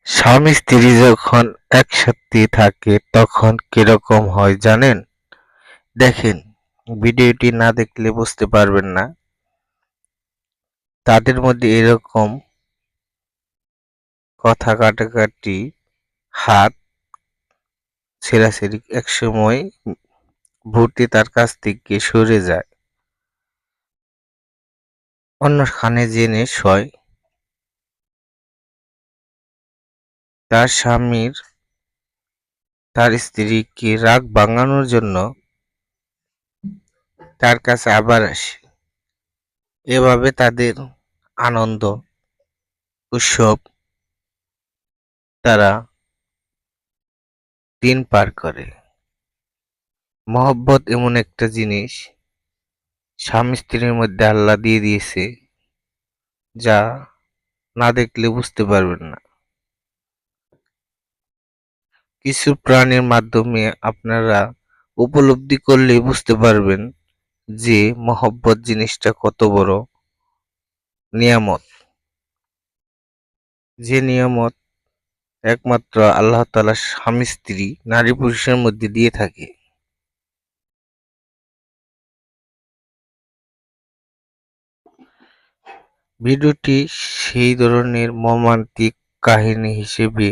স্বামী স্ত্রী যখন একসাথে থাকে তখন কিরকম হয় জানেন? দেখেন, ভিডিওটি না দেখলে বুঝতে পারবেন না। তাদের মধ্যে এরকম কথা কাটাকাটি, হাত ছেড়াছেড়ি একসময় ভূতে তার কাছ থেকে সরে যায়, অন্যখানে জেনে সয়। তার স্বামীর তার স্ত্রীকে রাগ ভাঙানোর জন্য তার কাছে আবার আসে। এভাবে তাদের আনন্দ উৎসব তারা দিন পার করে। মহব্বত এমন একটা জিনিস স্বামী স্ত্রীর মধ্যে আল্লাহ দিয়ে দিয়েছে, যা না দেখলে বুঝতে পারবেন না। কিছু প্রাণীর মাধ্যমে আপনারা উপলব্ধি করলেই বুঝতে পারবেন যে মহব্বত জিনিসটা কত বড় নিয়ামত। যে নিয়ামত একমাত্র আল্লাহ তাআলা স্বামী স্ত্রী নারী পুরুষের মধ্যে দিয়ে থাকে। ভিডিওটি সেই ধরনের মর্মান্তিক কাহিনী হিসেবে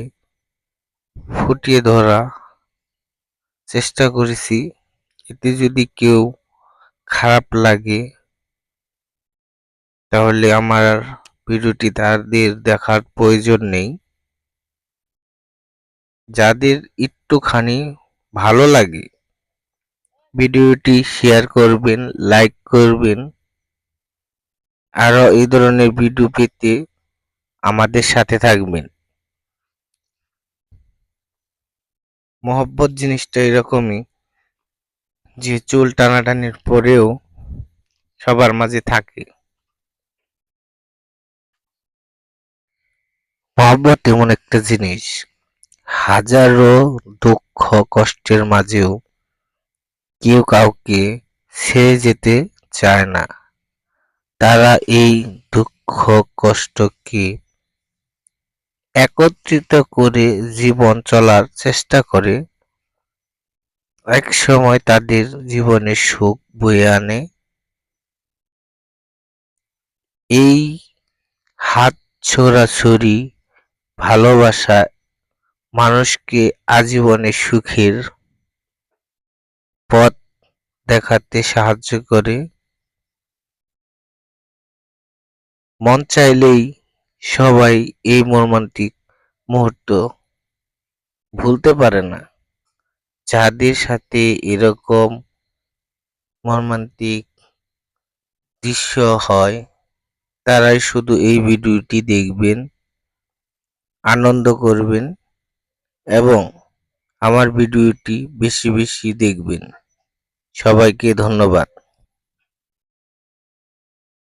ফুটিয়ে ধরার চেষ্টা করেছি। এতে যদি কেউ খারাপ লাগে তাহলে আমার ভিডিওটি তাদের দেখার প্রয়োজন নেই। যাদের একটুখানি ভালো লাগে ভিডিওটি শেয়ার করবেন, লাইক করবেন। আরও এই ধরনের ভিডিও পেতে আমাদের সাথে থাকবেন। মহব্বত জিনিসটা এরকমই যে চুল টানাটানির পরেও সবার মাঝে থাকে। মহব্বত এমন একটা জিনিস, হাজারো দুঃখ কষ্টের মাঝেও কেউ কাউকে ছেড়ে যেতে চায় না। তারা এই দুঃখ কষ্টকে একত্রিত করে জীবন চলার চেষ্টা করে। একসময় তাদের জীবনে সুখ বয়ে আনে। এই হাত ছোড়াছুড়ি ভালোবাসা মানুষকে আজীবনে সুখের পথ দেখাতে সাহায্য করে। মন চাইলেই সবাই এই মর্মান্তিক মুহূর্ত ভুলতে পারে না। যাদের সাথে এরকম মর্মান্তিক দৃশ্য হয় তারাই শুধু এই ভিডিওটি দেখবেন, আনন্দ করবেন এবং আমার ভিডিওটি বেশি বেশি দেখবেন। সবাইকে ধন্যবাদ।